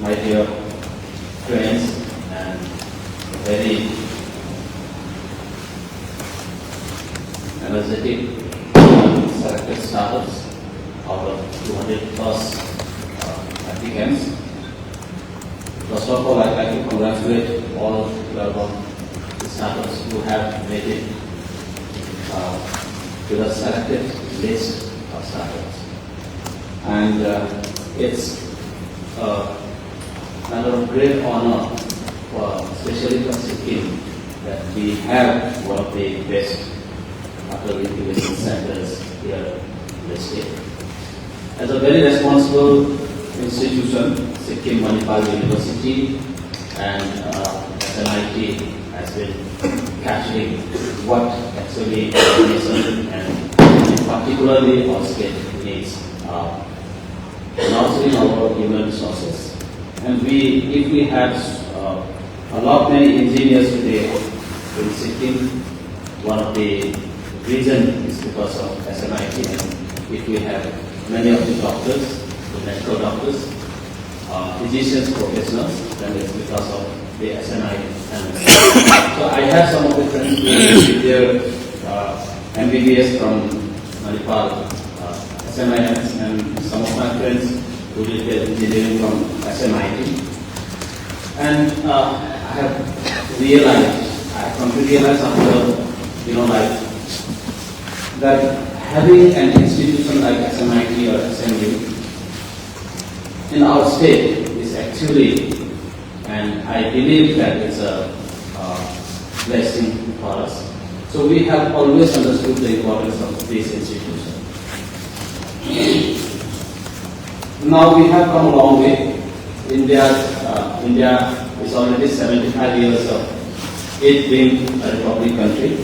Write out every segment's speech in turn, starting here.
my dear friends and very energetic selected startups out of 200 plus applicants. First of all, I'd like to congratulate all the startups who have made it to the selected list of startups. And it's another great honor, especially for Sikkim, that we have one of the best incubation centers here in the state. As a very responsible institution, Sikkim Manipal University and SNIT has been capturing what actually the nation and particularly our state needs, not in our human resources. And if we have a lot many engineers today in Sikkim, one of the reason is because of SNIT, and if we have many of the doctors, the medical doctors, physicians, professionals, then it's because of the SNIT. So I have some of the friends who did their MBBS from Manipal SNIT, and some of my friends who did their engineering from SNIT. And I have realized, I have come to realize after, that having an institution like SNIT or SNU in our state is actually, and I believe that it's a blessing for us. So we have always understood the importance of this institution. Now we have come a long way. India is already 75 years of it being a republic country.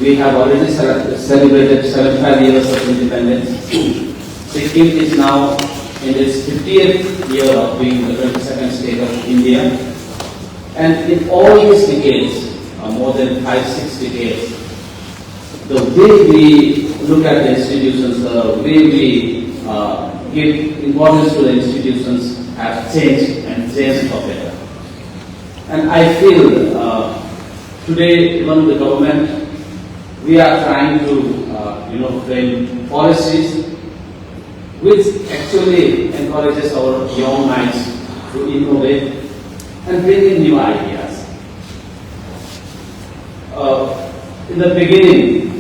We have already celebrated 75 years of independence. Sikkim is now in its 50th year of being the 22nd state of India. And in all these decades, more than 5-6 decades, the way we look at the institutions, the way we give importance to the institutions have changed and changed for better. And I feel today, even the government, we are trying to frame policies which actually encourages our young minds to innovate and bring in new ideas. In the beginning,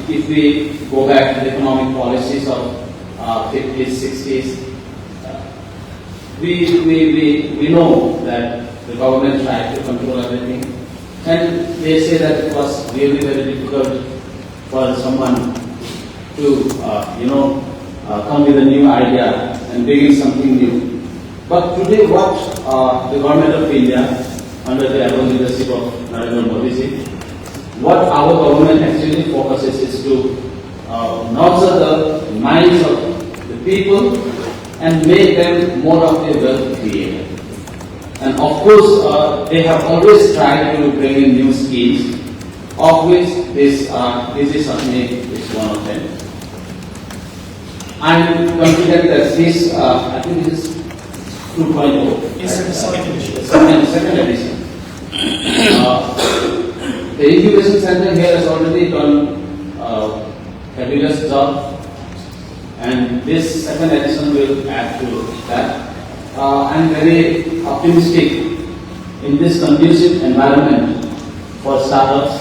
if we go back to the economic policies of 50s, 60s, we know that the government tried to control everything. And they say that it was really very difficult for someone to, come with a new idea and begin something new. But today, what the government of India, under the able leadership of Narendra Modi ji, what our government actually focuses is to nurture the minds of the people and make them more of a wealth creator. And of course, they have always tried to bring in new schemes, of which this is certainly one of them. I'm confident that this, I think this is 2.0. Yes, the second edition. Second edition. The incubation center here has already done a fabulous job, and this second edition will add to that. I'm very optimistic in this conducive environment for startups.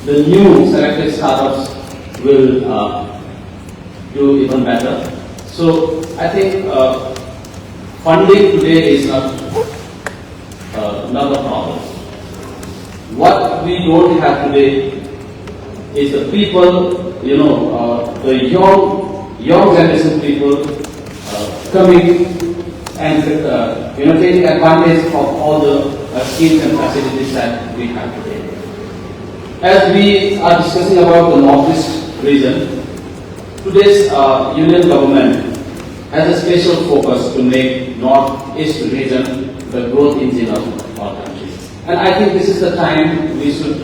The new selected startups will do even better. So I think funding today is not a problem. What we don't have today is the people, the young generation people coming and taking advantage of all the schemes and facilities that we have today. As we are discussing about the Northeast region, today's Union government has a special focus to make Northeast region the growth engine of our country. And I think this is the time we should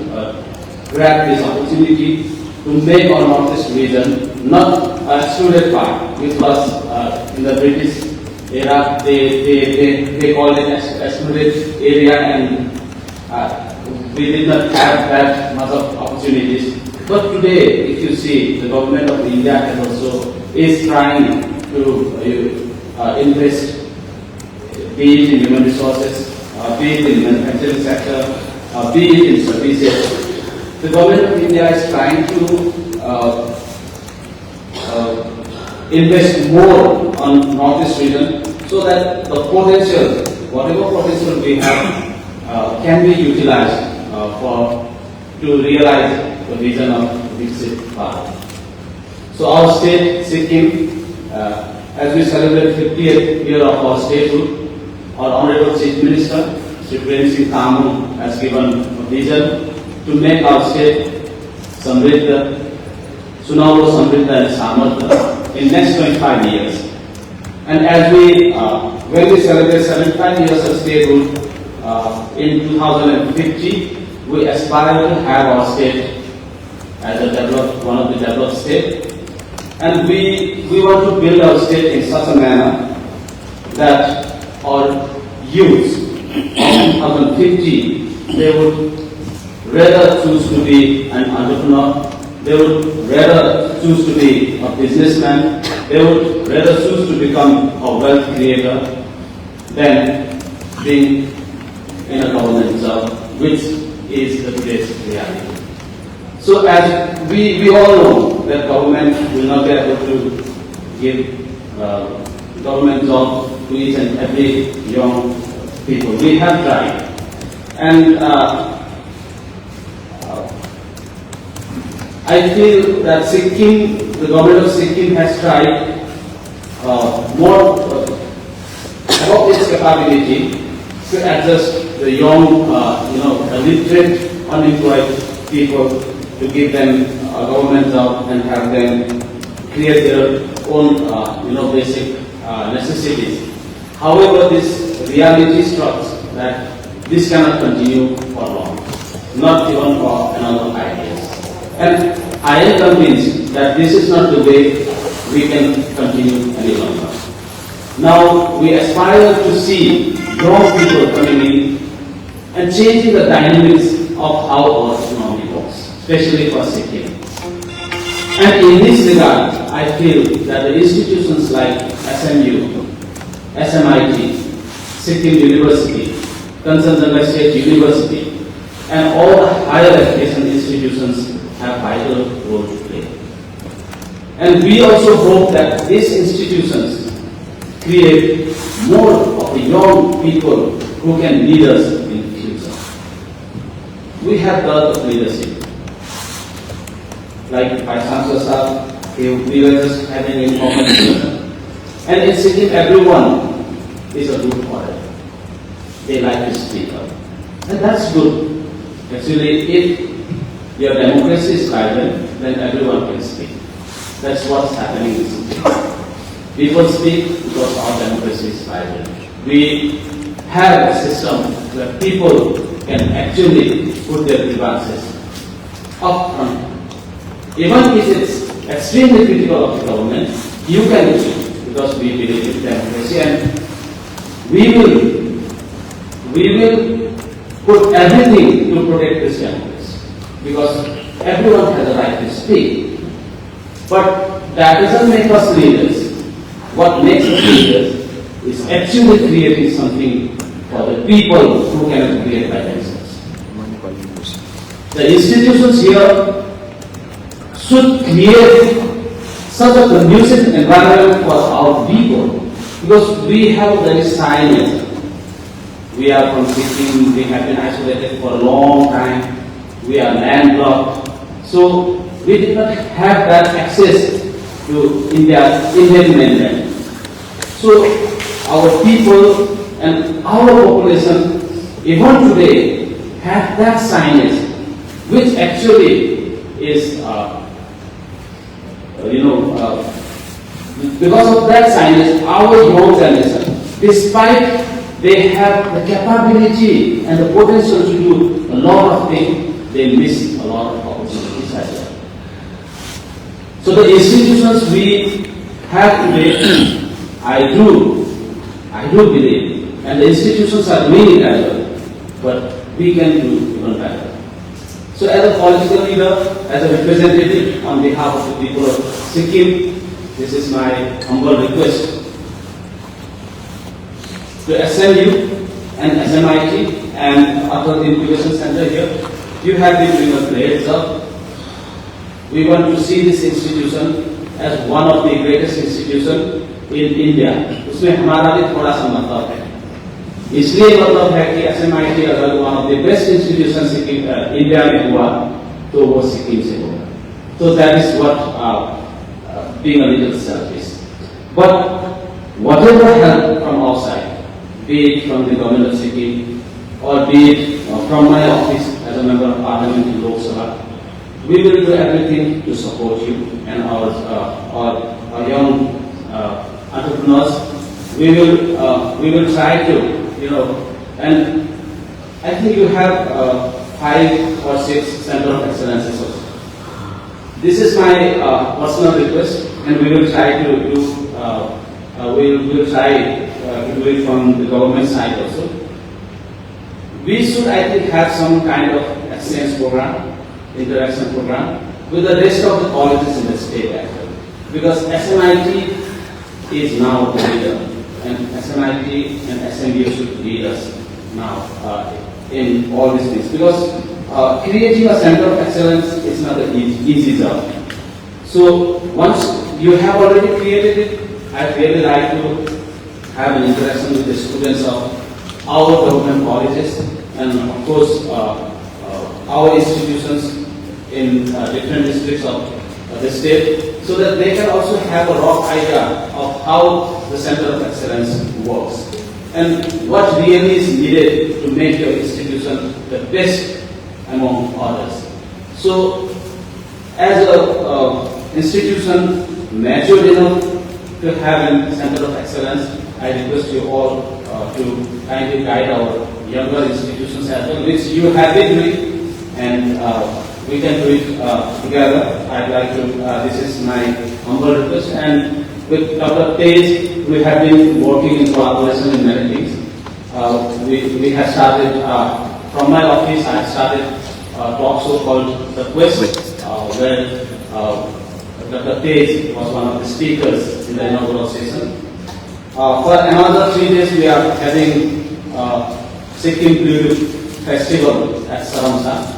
grab this opportunity to make our Northeast region not a excluded part, which was in the British era, they called it as excluded area, and we did not have that much of opportunities. But today, if you see, the government of India has also is trying to invest, be it in human resources, be it in manufacturing sector, be it in services. The government of India is trying to invest more on Northeast region so that the potential, whatever potential we have, can be utilized to realize the vision of Viksit Bharat. So our state, Sikkim, as we celebrate 50th year of our statehood, our Honorable Chief Minister, Shri Prem Singh has given a vision to make our state Samriddha, Sunao Samriddha and Samartha in next 25 years. And as when we celebrate 75 years of statehood in 2050, we aspire to have our state as one of the developed states. And we want to build our state in such a manner that our youth of 2050, they would rather choose to be an entrepreneur, they would rather choose to be a businessman, they would rather choose to become a wealth creator than being in a government job, which is the today's reality. So as we all know that government will not be able to give government job to each and every young people. We have tried, and I feel that Sikkim, the government of Sikkim has tried more about its capability to adjust the young, illiterate, unemployed people, to give them a government job and have them create their own, basic necessities. However, this reality struck that this cannot continue for long, not even for another 5 years. And I am convinced that this is not the way we can continue any longer. Now we aspire to see young people coming in and changing the dynamics of how our economy works, especially for Sikkim. And in this regard, I feel that the institutions like SMU, SMIT, Sikkim University, Kanchanjunga State University, and all the higher education institutions have vital role to play. And we also hope that these institutions create more of the young people who can lead us in the future. We have lot of leadership. Like Vice Chancellor Sahab, we were just having an informal discussion. And in Sikkim, everyone is a good orator. They like to speak up. And that's good. Actually, if your democracy is vibrant, then everyone can speak. That's what's happening in Sikkim. People speak because our democracy is vibrant. We have a system where people can actually put their grievances up front. Even if it's extremely critical of the government, you can do it because we believe in democracy, and we will put everything to protect this democracy because everyone has a right to speak. But that doesn't make us leaders. What makes us leaders is actually creating something for the people who cannot create by themselves. The institutions here should create such a conducive environment for our people, because we have very silent. We are from Sikkim, we have been isolated for a long time, we are landlocked, so we did not have that access to Indian mainland. So our people and our population even today have that signage, which actually is because of that signage, our young generation, despite they have the capability and the potential to do a lot of things, they miss a lot of opportunities as well. So the institutions we have today, I do I do believe, and the institutions are doing it as well, but we can do even better. So as a political leader, as a representative on behalf of the people of Sikkim, this is my humble request to SMU and SMIT and other incubation center here. You have been doing a great job. We want to see this institution as one of the greatest institutions in India. उसमें हमारा भी थोड़ा सा मतलब है. इसलिए मतलब है कि SMIT अगर one of the best institutions India में हुआ तो वो सिक्किम से होगा. So that is what being a little selfish. But whatever help from outside, be it from the government of Sikkim or be it from my office as a member of parliament in Lok Sabha, we will do everything to support you and our young entrepreneurs. We will try to, and I think you have 5 or 6 center of excellences also. This is my personal request, and we will try to do. We will try to do it from the government side also. We should, I think, have some kind of exchange program, interaction program with the rest of the colleges in the state as well. Because SMIT is now the leader, and SMIT and SMU should lead us now in all these things. Because creating a center of excellence is not an easy job. So once you have already created it, I'd really like to have an interaction with the students of our government colleges and of course our institutions in different districts of the state, so that they can also have a rough idea of how the Center of Excellence works and what really is needed to make your institution the best among others. So, as an institution matured enough to have a Center of Excellence, I request you all to kindly guide our younger institutions as well, which you have been doing, and we can do it together. I'd like to, this is my humble request, and with Dr. Tej, we have been working in collaboration in many things. We have started, from my office, I started a talk show called The Quest, where Dr. Tej was one of the speakers in the inaugural session. For another 3 days, we are having Sikkim Blue Festival at Saramsa,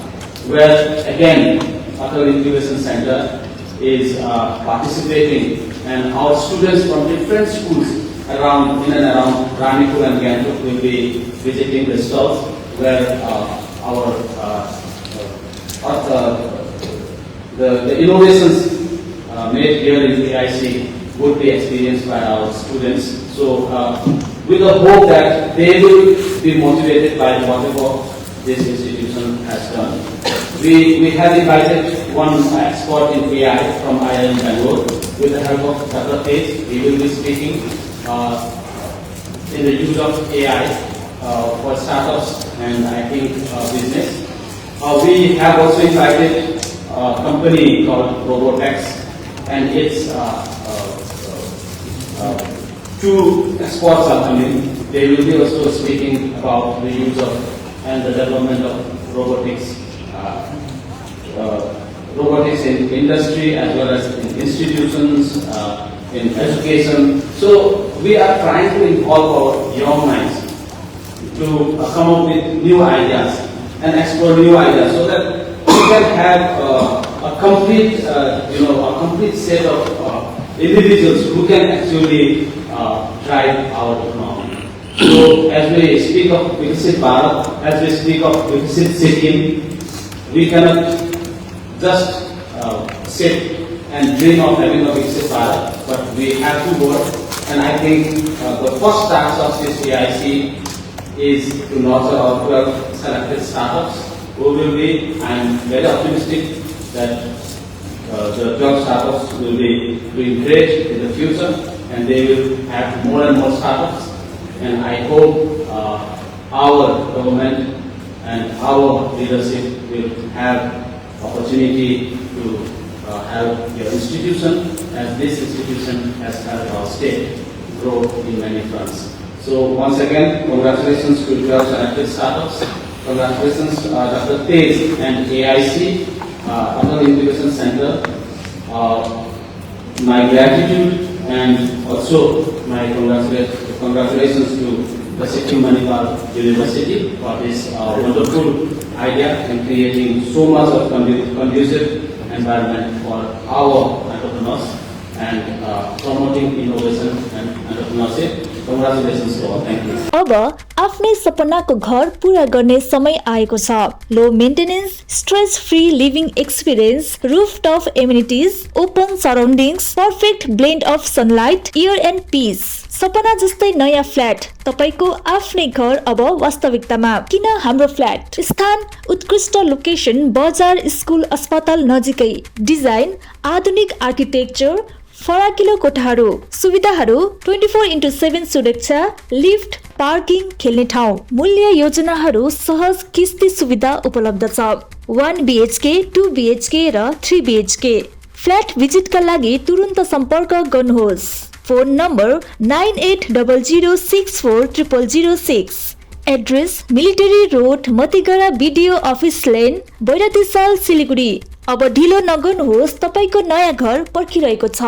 where again, Atal Incubation Center is participating, and our students from different schools around, in and around Ranipur and Gantok will be visiting the stalls where the innovations made here in AIC would be experienced by our students. So, with the hope that they will be motivated by whatever this institution has done. We have invited one expert in AI from IIM Bangalore. With the help of Dr. Tej, he will be speaking in the use of AI for startups and I think business. We have also invited a company called Robotex, and its 2 experts are coming. They will be also speaking about the use of and the development of robotics in industry as well as in institutions, in education. So we are trying to involve our young minds to come up with new ideas and explore new ideas, so that we can have a complete, a complete set of individuals who can actually drive our economy. So as we speak of Viksit Bharat, as we speak of Viksit Sikkim, we cannot just sit and dream of having a Viksit Bharat, but we have to work. And I think the first task of this PIC is to nurture our 12 selected startups who will be, I am very optimistic that the 12 startups will be doing great in the future, and they will have more and more startups. And I hope our government and our leadership will have opportunity to help your institution, as this institution has helped our state grow in many fronts. So once again, congratulations to 12 selected startups. Congratulations Dr. Tej and AIC, Atal Incubation Center. My gratitude and also my congratulations to the Sikkim Manipal University for this wonderful idea in creating so much of conducive environment for our entrepreneurs and promoting innovation and entrepreneurship. Congratulations to all. Thank you. अब आफ्नै सपनाको घर पूरा गर्ने समय आएको छ। Low maintenance, stress free living experience, rooftop amenities, open surroundings, perfect blend of sunlight, air and peace. सपना जस्तै नयाँ फ्ल्याट, तपाईको आफ्नै घर अब वास्तविकतामा। किन हाम्रो फ्ल्याट? स्थान उत्कृष्ट लोकेसन, बजार, स्कुल, अस्पताल नजिकै। डिजाइन आधुनिक आर्किटेक्चर, फराकिलो कोठाहरू, सुविधाहरू 24/7 सुरक्षा, लिफ्ट, पार्किङ, खेल्ने ठाउँ। मूल्य योजनाहरू सहज किस्ती सुविधा उपलब्ध छ। 1 BHK, 2 BHK र 3 BHK। फ्ल्याट भिजिटका लागि तुरुन्त सम्पर्क गर्नुहोस्। Phone number 9800640006। Address military road, Matigara BDO office lane, Bairatisal, Siliguri. अब ढिलो नगर्नुहोस्, तपाईको नयाँ घर पर्खिरहेको छ।